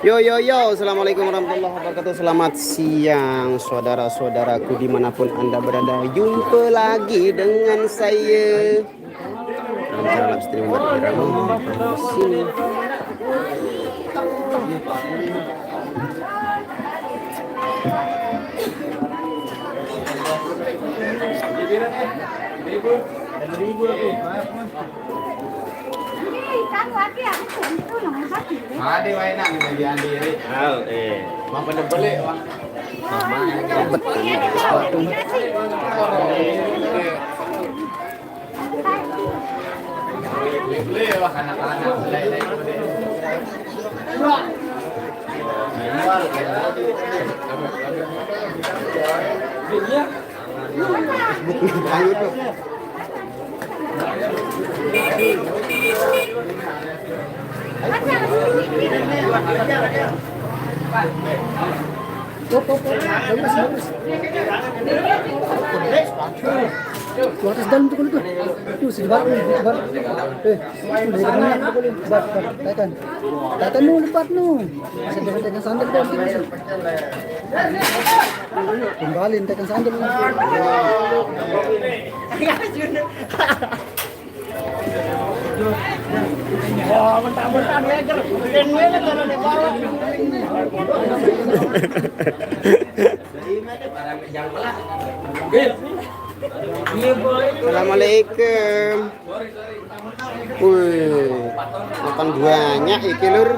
Yo yo yo, assalamualaikum warahmatullahi wabarakatuh. Selamat siang, saudara-saudaraku dimanapun anda berada. Jumpa lagi dengan saya dalam cara live stream Biramu di sini. Ada enak nih bagian diri. Mau pada beli, Bang. Beli lah anak-anak beli. Atas dalam tu tu. Tu sebar sebar. Tekan. Tekan nu lepas nu. Saya tekan sandal tu. Kembali tekan sandal. Wah, mentah-mentah leger. Dan leger kalau di bawah. Assalamualaikum. Wih, makan banyak iki lur.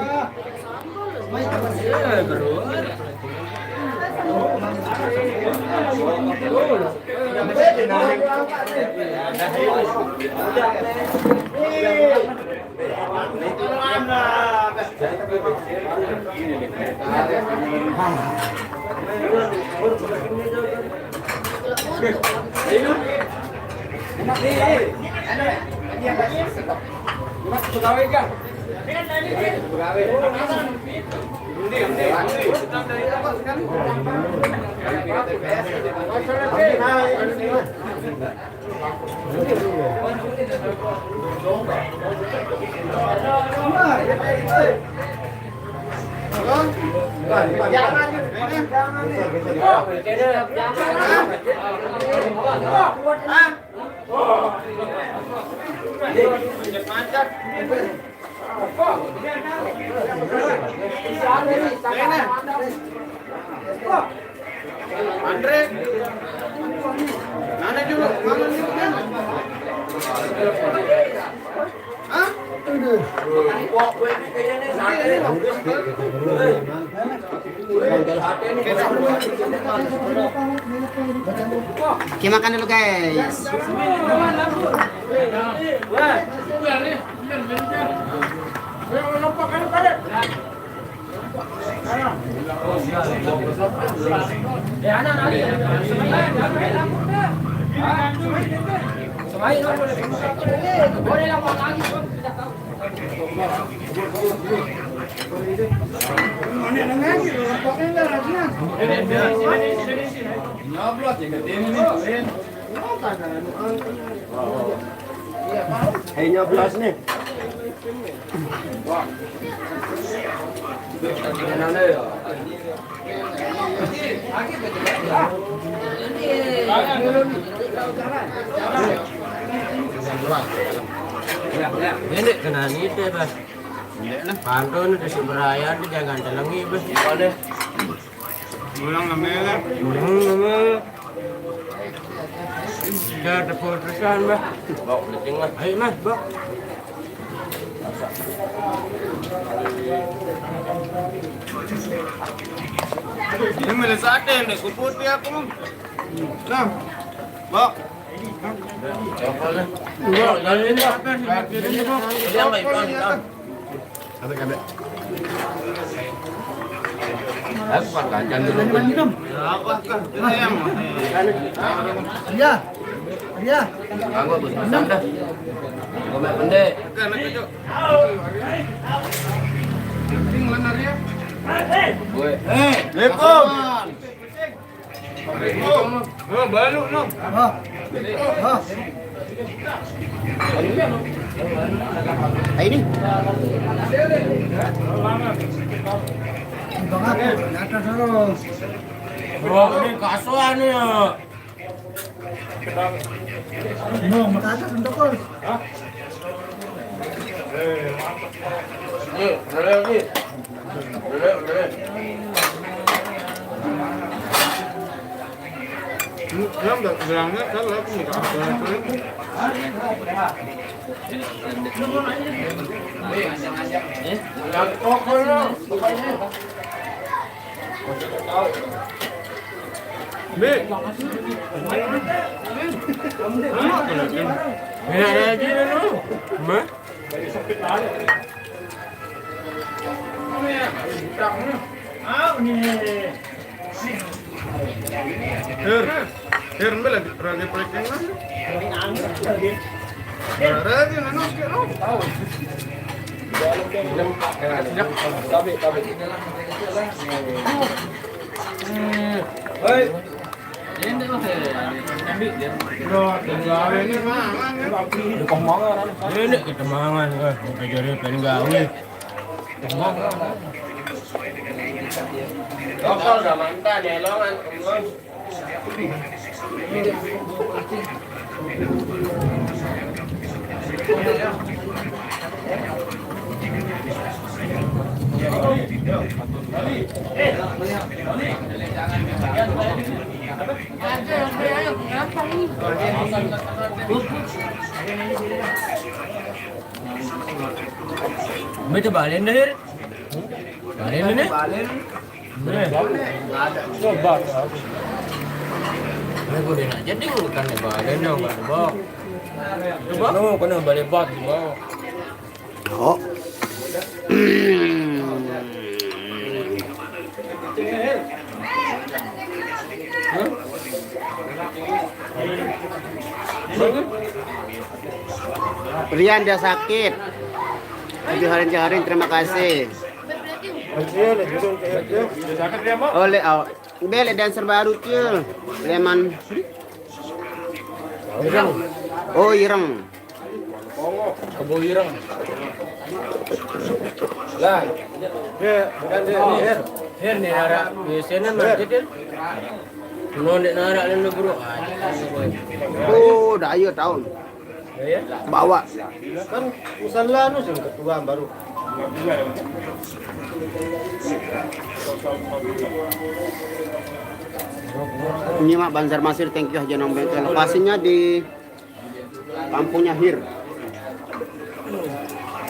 Andre, mana dulu? Mana dulu? Hah? Oke, makan dulu guys. Nyoblos nih. Ini kena itu ya, Bas. Pantun udah si beraya dia jangan telengi, Bas. Boleh. Ulang namanya. Sudah ada putusan, Bas. Bawa kencing lah. Ayo, Mas, bawa. Ini milik sate nih, kuputi aku. Nah, Bok. Ya. Balu no. Ini. Bang aku, di atas terus. Bro, ini kasuan ya. No, ke atas untuk kol. Ada aja lu. Mah? Ini kita mangan, kita jadi pengen gawe. Lokal dah mantan ya longan. Betul balen dah. Balen ni. Coba. Saya boleh nak jadi bukan balen dong, bang. Coba. No, kena balik bat di bawah. Oh. Rian dia sakit. Harin terima kasih. Oleh beli dancer baru tuh. Leman. Oh, ireng. Kebo ireng. Lah. Ya, bukan dia. Her ni nara. Biasanya mati dia. Non dek nara lalu bro. Oh, dah ayo tahun. Ya. Bawa. Kan usaha nu sing ketua baru. Ini mak Banjarmasin, thank you Haji Nong Bengkel. Lokasinya di kampungnya Hir.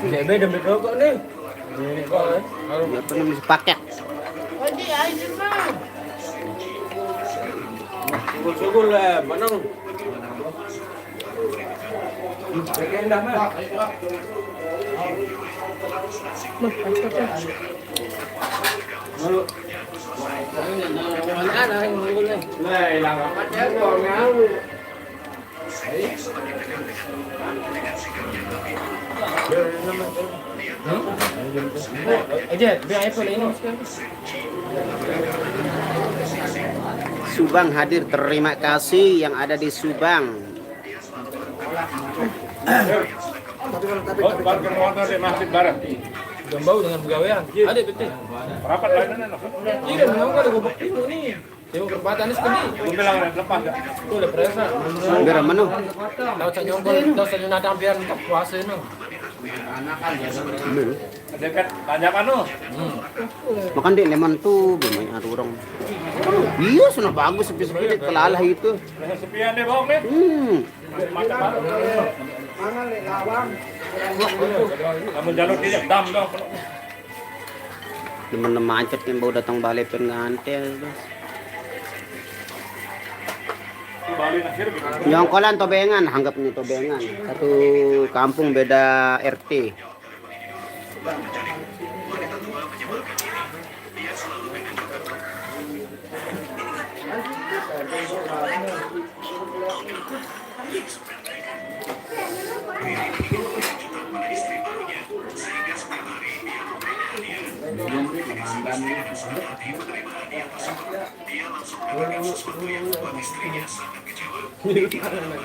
Bebe demi rokok nih. Ini kok. Ya pernah mesti paket. Sugul lah, manang. Dah mah. Subang hadir, terima kasih yang ada di Subang. Gambau dengan pegawaian. Ada betul. Rapat lainnya Iya, memang ada gobok itu nih. Sewa perempatan sekali. bilang lepas ya. Itu udah presa. Gara mana? Tahu saya nyonggol, tahu saya nada biar tak puasa itu. Dekat tanjakan lu. Makan dek lemon tuh, banyak ada orang. Iya, sudah bagus sepi-sepi kelalah itu. Sepian deh bawang deh. Kamu jalur dia dam dong. Temen macet yang baru datang balik pengantin. Balik akhir. Nyongkolan tobengan, anggapnya tobengan. Satu kampung beda RT.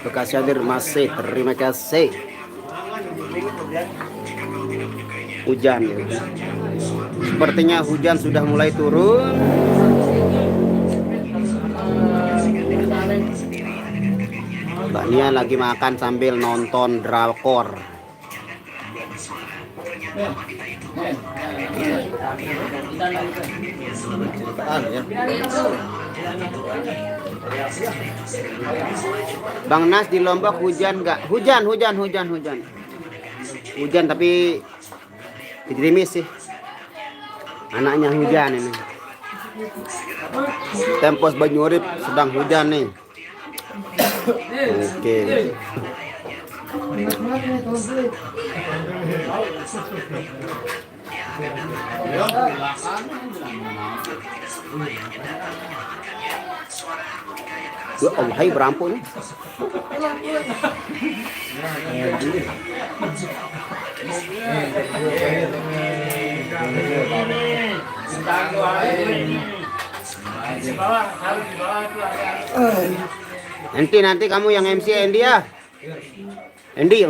Bekasi hadir masih, terima kasih. Hujan ya. Sepertinya hujan sudah mulai turun. Mbak Nia lagi makan sambil nonton drakor. Bang Nas di Lombok hujan nggak? Hujan tapi gerimis sih. Anaknya hujan ini. Tempos Banyurip sedang hujan nih. Oke. Ya Allah, hai berampun. Nanti kamu yang MC Andy ya. Andy.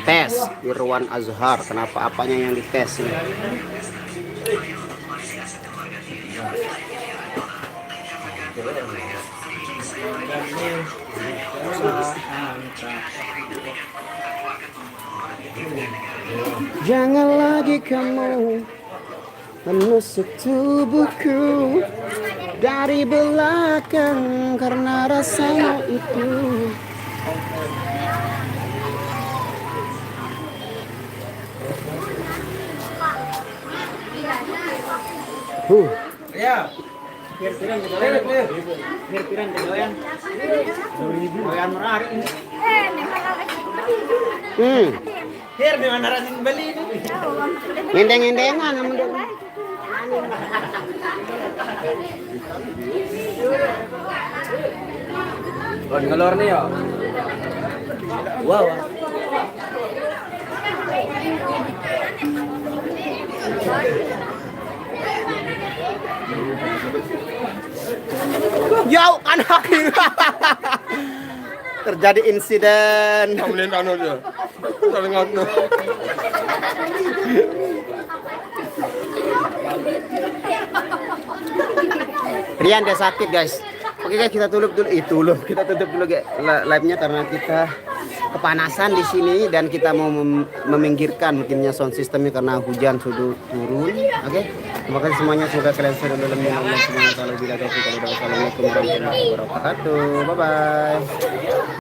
Tes Irwan Azhar, kenapa apanya yang dites ini? Jangan lagi kamu menusuk tubuhku dari belakang karena rasanya itu. Ya. Biar pirang kedoyan. 2.000. Doyan menarik ini. Biar di mana rasin beli ini? Ngendeng-ngendengan namun. Kon kelor nih ya. Wow. Jauh kan akhir. Terjadi insiden. Kamuin anu dia. Saling anu. Rian dia sakit guys. Oke guys, kita tutup dulu. Kita tutup dulu live-nya karena kita kepanasan di sini dan kita mau meminggirkan mungkinnya sound systemnya karena hujan sudah turun. Oke. Terima kasih semuanya, semoga kalian selalu dalam lindungan Allah Subhanahu wa taala. Assalamualaikum warahmatullahi wabarakatuh. Bye bye.